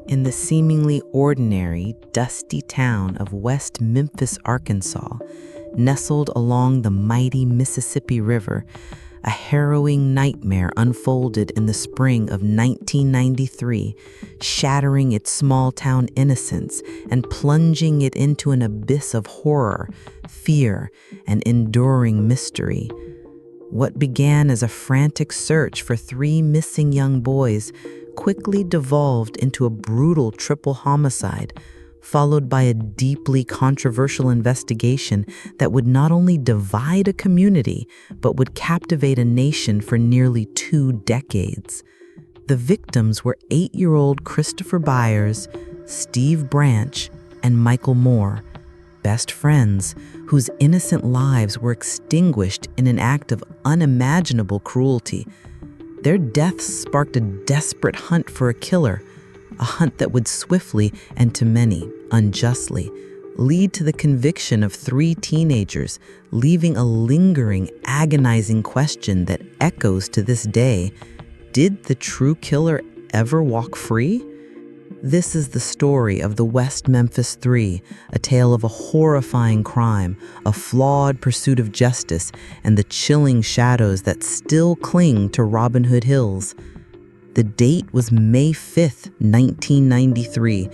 In the seemingly ordinary, dusty town of West Memphis, Arkansas, nestled along the mighty Mississippi River, a harrowing nightmare unfolded in the spring of 1993, shattering its small-town innocence and plunging it into an abyss of horror, fear, and enduring mystery. What began as a frantic search for three missing young boys quickly devolved into a brutal triple homicide, followed by a deeply controversial investigation that would not only divide a community, but would captivate a nation for nearly 2 decades. The victims were 8-year-old Christopher Byers, Steve Branch, and Michael Moore, best friends whose innocent lives were extinguished in an act of unimaginable cruelty. Their deaths sparked a desperate hunt for a killer, a hunt that would swiftly, and to many, unjustly, lead to the conviction of 3 teenagers, leaving a lingering, agonizing question that echoes to this day. Did the true killer ever walk free? This is the story of the West Memphis Three, a tale of a horrifying crime, a flawed pursuit of justice, and the chilling shadows that still cling to Robin Hood Hills. The date was May 5th, 1993.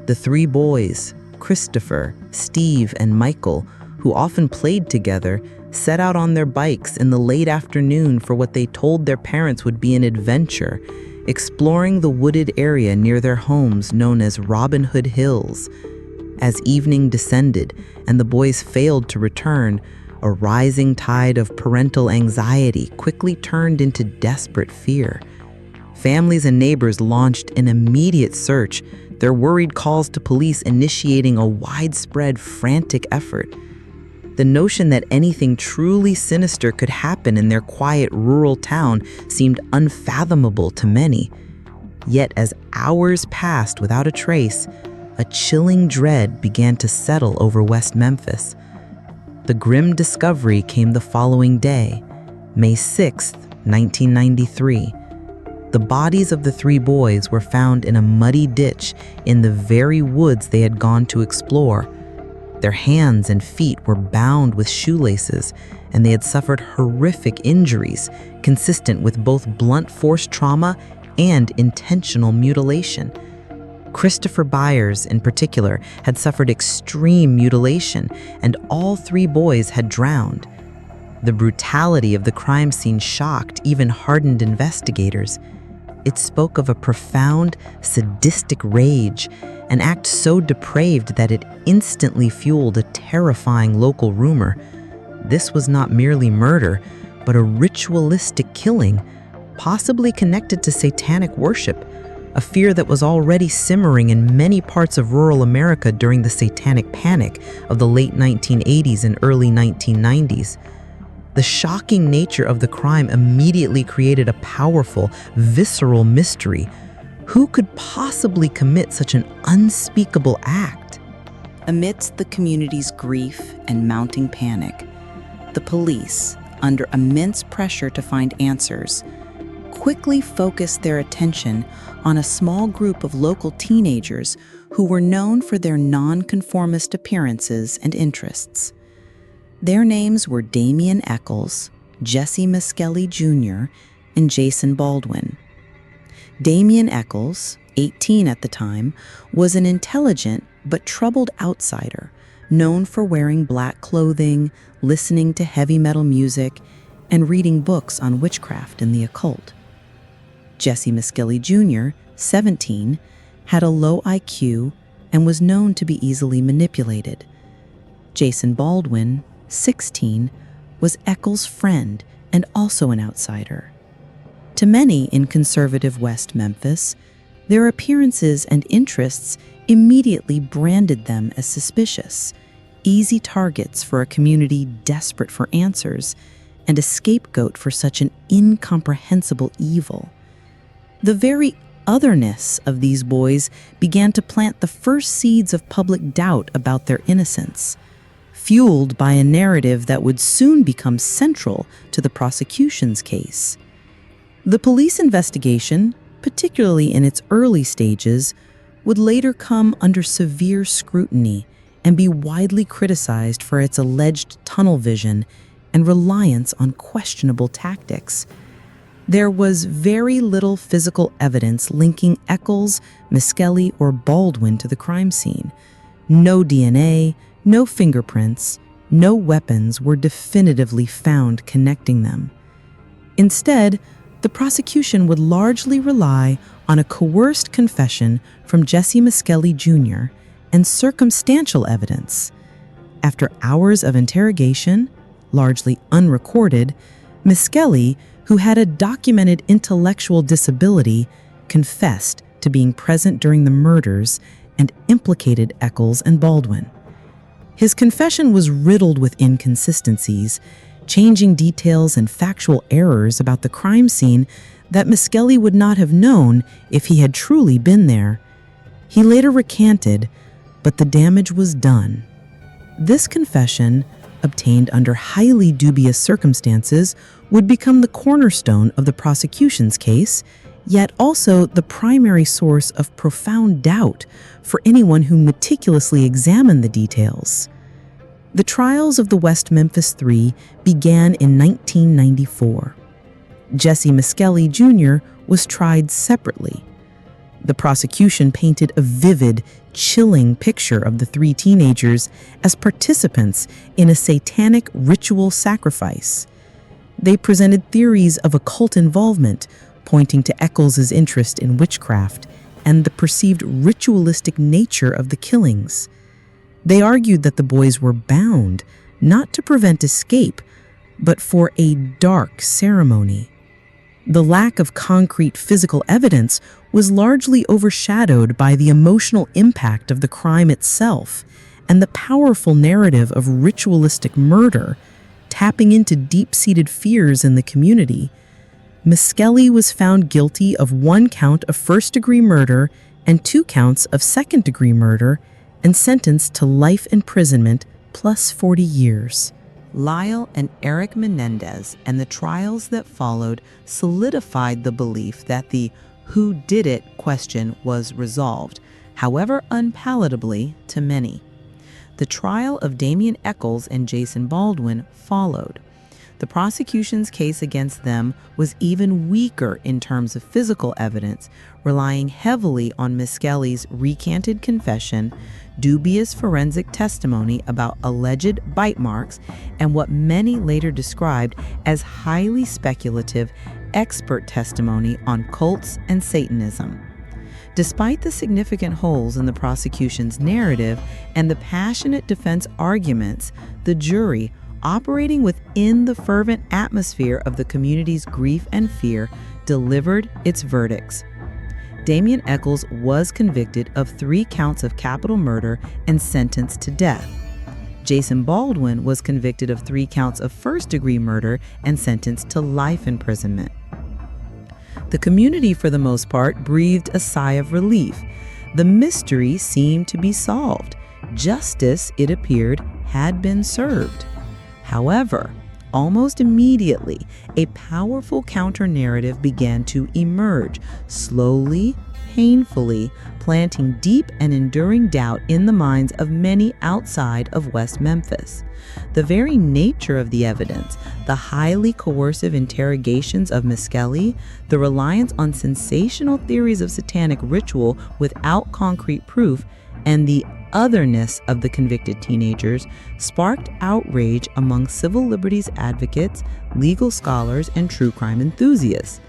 The 3 boys, Christopher, Steve, and Michael, who often played together, set out on their bikes in the late afternoon for what they told their parents would be an adventure, exploring the wooded area near their homes known as Robin Hood Hills. As evening descended and the boys failed to return, a rising tide of parental anxiety quickly turned into desperate fear. Families and neighbors launched an immediate search, their worried calls to police initiating a widespread, frantic effort. The notion that anything truly sinister could happen in their quiet rural town seemed unfathomable to many. Yet as hours passed without a trace, a chilling dread began to settle over West Memphis. The grim discovery came the following day, May 6th, 1993. The bodies of the 3 boys were found in a muddy ditch in the very woods they had gone to explore. Their hands and feet were bound with shoelaces, and they had suffered horrific injuries consistent with both blunt force trauma and intentional mutilation. Christopher Byers, in particular, had suffered extreme mutilation, and all 3 boys had drowned. The brutality of the crime scene shocked even hardened investigators. It spoke of a profound, sadistic rage, an act so depraved that it instantly fueled a terrifying local rumor. This was not merely murder, but a ritualistic killing, possibly connected to satanic worship, a fear that was already simmering in many parts of rural America during the satanic panic of the late 1980s and early 1990s. The shocking nature of the crime immediately created a powerful, visceral mystery. Who could possibly commit such an unspeakable act? Amidst the community's grief and mounting panic, the police, under immense pressure to find answers, quickly focused their attention on a small group of local teenagers who were known for their nonconformist appearances and interests. Their names were Damian Eccles, Jesse Miskelly Jr., and Jason Baldwin. Damian Eccles, 18 at the time, was an intelligent but troubled outsider, known for wearing black clothing, listening to heavy metal music, and reading books on witchcraft and the occult. Jesse Miskelly Jr., 17, had a low IQ and was known to be easily manipulated. Jason Baldwin, 16, was Eccles' friend and also an outsider. To many in conservative West Memphis, their appearances and interests immediately branded them as suspicious, easy targets for a community desperate for answers, and a scapegoat for such an incomprehensible evil. The very otherness of these boys began to plant the first seeds of public doubt about their innocence, fueled by a narrative that would soon become central to the prosecution's case. The police investigation, particularly in its early stages, would later come under severe scrutiny and be widely criticized for its alleged tunnel vision and reliance on questionable tactics. There was very little physical evidence linking Eccles, Miskelly, or Baldwin to the crime scene. No DNA, no fingerprints, no weapons were definitively found connecting them. Instead, the prosecution would largely rely on a coerced confession from Jesse Miskelly Jr. and circumstantial evidence. After hours of interrogation, largely unrecorded, Miskelly, who had a documented intellectual disability, confessed to being present during the murders and implicated Eccles and Baldwin. His confession was riddled with inconsistencies, changing details and factual errors about the crime scene that Miskelly would not have known if he had truly been there. He later recanted, but the damage was done. This confession, obtained under highly dubious circumstances, would become the cornerstone of the prosecution's case, yet also the primary source of profound doubt for anyone who meticulously examined the details. The trials of the West Memphis Three began in 1994. Jesse Miskelly Jr. was tried separately. The prosecution painted a vivid, chilling picture of the three teenagers as participants in a satanic ritual sacrifice. They presented theories of occult involvement, pointing to Eccles' interest in witchcraft and the perceived ritualistic nature of the killings. They argued that the boys were bound, not to prevent escape, but for a dark ceremony. The lack of concrete physical evidence was largely overshadowed by the emotional impact of the crime itself and the powerful narrative of ritualistic murder, tapping into deep-seated fears in the community. Miskelly was found guilty of 1 count of first-degree murder and 2 counts of second-degree murder and sentenced to life imprisonment plus 40 years. Lyle and Eric Menendez and the trials that followed solidified the belief that the "who did it" question was resolved, however unpalatably to many. The trial of Damian Eccles and Jason Baldwin followed. The prosecution's case against them was even weaker in terms of physical evidence, relying heavily on Miskelly's recanted confession, dubious forensic testimony about alleged bite marks, and what many later described as highly speculative expert testimony on cults and Satanism. Despite the significant holes in the prosecution's narrative and the passionate defense arguments, the jury, operating within the fervent atmosphere of the community's grief and fear, delivered its verdicts. Damian Eccles was convicted of 3 counts of capital murder and sentenced to death. Jason Baldwin was convicted of 3 counts of first-degree murder and sentenced to life imprisonment. The community, for the most part, breathed a sigh of relief. The mystery seemed to be solved. Justice, it appeared, had been served. However, almost immediately, a powerful counter-narrative began to emerge, slowly, painfully, planting deep and enduring doubt in the minds of many outside of West Memphis. The very nature of the evidence, the highly coercive interrogations of Miskelly, the reliance on sensational theories of satanic ritual without concrete proof, and the otherness of the convicted teenagers sparked outrage among civil liberties advocates, legal scholars, and true crime enthusiasts.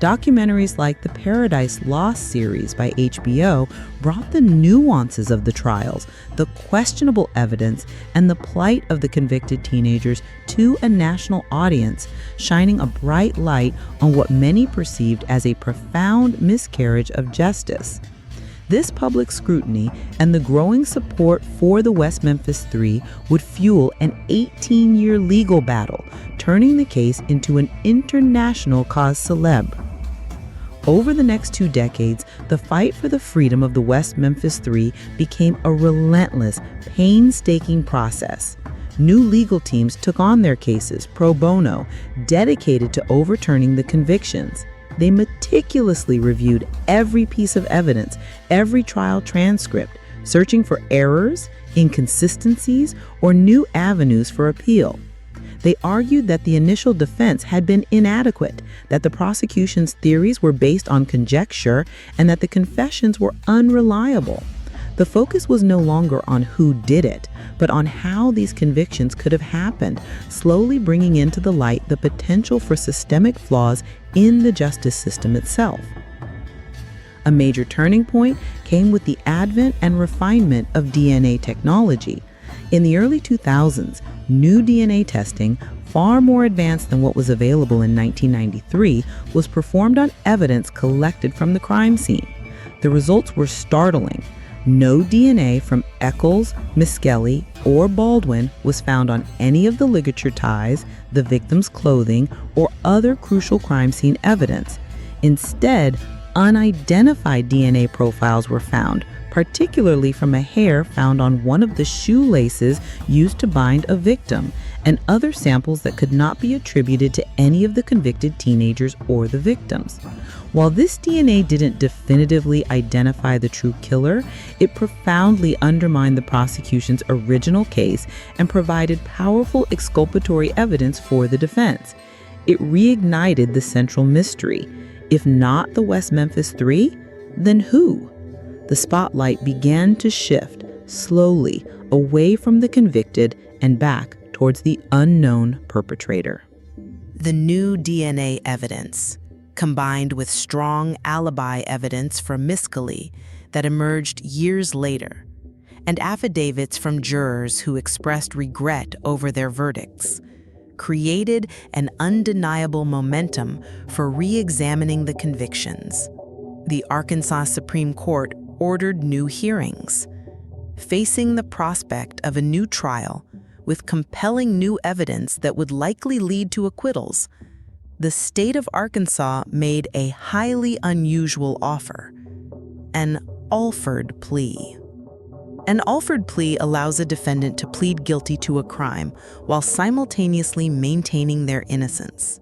Documentaries like the Paradise Lost series by HBO brought the nuances of the trials, the questionable evidence, and the plight of the convicted teenagers to a national audience, shining a bright light on what many perceived as a profound miscarriage of justice. This public scrutiny and the growing support for the West Memphis Three would fuel an 18-year legal battle, turning the case into an international cause célèbre. Over the next 2 decades, the fight for the freedom of the West Memphis Three became a relentless, painstaking process. New legal teams took on their cases pro bono, dedicated to overturning the convictions. They meticulously reviewed every piece of evidence, every trial transcript, searching for errors, inconsistencies, or new avenues for appeal. They argued that the initial defense had been inadequate, that the prosecution's theories were based on conjecture, and that the confessions were unreliable. The focus was no longer on who did it, but on how these convictions could have happened, slowly bringing into the light the potential for systemic flaws in the justice system itself. A major turning point came with the advent and refinement of DNA technology. In the early 2000s, new DNA testing, far more advanced than what was available in 1993, was performed on evidence collected from the crime scene. The results were startling. No DNA from Eccles, Miskelly, or Baldwin was found on any of the ligature ties, the victim's clothing, or other crucial crime scene evidence. Instead, unidentified DNA profiles were found, particularly from a hair found on one of the shoelaces used to bind a victim, and other samples that could not be attributed to any of the convicted teenagers or the victims. While this DNA didn't definitively identify the true killer, it profoundly undermined the prosecution's original case and provided powerful exculpatory evidence for the defense. It reignited the central mystery. If not the West Memphis Three, then who? The spotlight began to shift slowly away from the convicted and back towards the unknown perpetrator. The new DNA evidence, combined with strong alibi evidence from Miskelly that emerged years later, and affidavits from jurors who expressed regret over their verdicts, created an undeniable momentum for re-examining the convictions. The Arkansas Supreme Court ordered new hearings. Facing the prospect of a new trial with compelling new evidence that would likely lead to acquittals, the state of Arkansas made a highly unusual offer: an Alford plea. An Alford plea allows a defendant to plead guilty to a crime while simultaneously maintaining their innocence.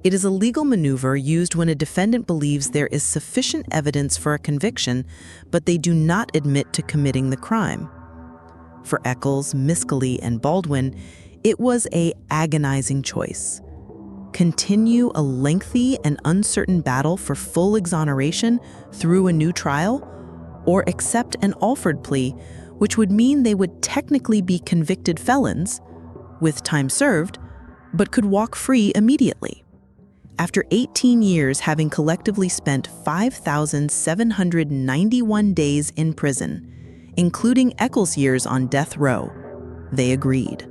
It is a legal maneuver used when a defendant believes there is sufficient evidence for a conviction, but they do not admit to committing the crime. For Eccles, Miskelly, and Baldwin, it was an agonizing choice. Continue a lengthy and uncertain battle for full exoneration through a new trial, or accept an Alford plea, which would mean they would technically be convicted felons, with time served, but could walk free immediately. After 18 years having collectively spent 5,791 days in prison, including Eccles' years on death row, they agreed.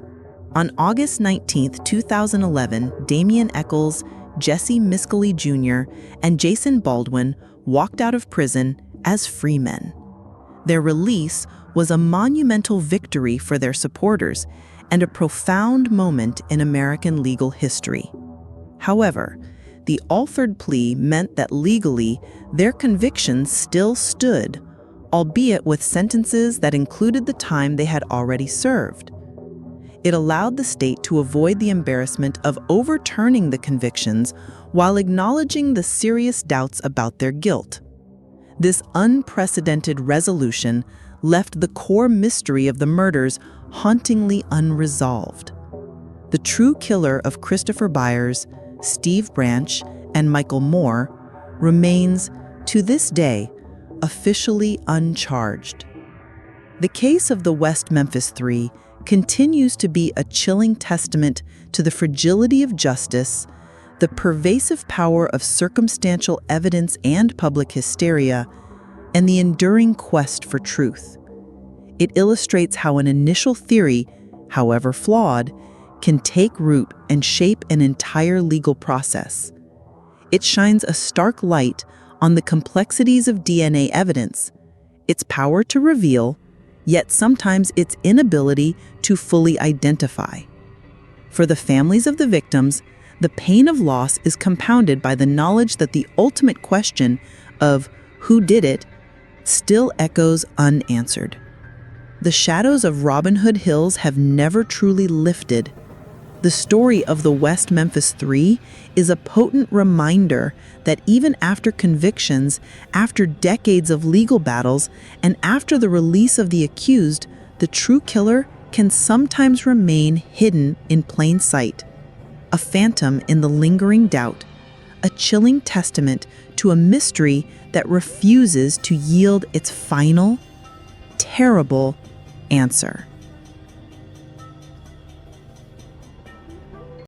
On August 19, 2011, Damian Eccles, Jesse Miskelly Jr., and Jason Baldwin walked out of prison as free men. Their release was a monumental victory for their supporters and a profound moment in American legal history. However, the Alford plea meant that legally their convictions still stood, albeit with sentences that included the time they had already served. It allowed the state to avoid the embarrassment of overturning the convictions while acknowledging the serious doubts about their guilt. This unprecedented resolution left the core mystery of the murders hauntingly unresolved. The true killer of Christopher Byers, Steve Branch, and Michael Moore remains, to this day, officially uncharged. The case of the West Memphis Three continues to be a chilling testament to the fragility of justice, the pervasive power of circumstantial evidence and public hysteria, and the enduring quest for truth. It illustrates how an initial theory, however flawed, can take root and shape an entire legal process. It shines a stark light on the complexities of DNA evidence, its power to reveal, yet sometimes its inability to fully identify. For the families of the victims, the pain of loss is compounded by the knowledge that the ultimate question of who did it still echoes unanswered. The shadows of Robin Hood Hills have never truly lifted. The story of the West Memphis Three is a potent reminder that even after convictions, after decades of legal battles, and after the release of the accused, the true killer can sometimes remain hidden in plain sight. A phantom in the lingering doubt, a chilling testament to a mystery that refuses to yield its final, terrible answer.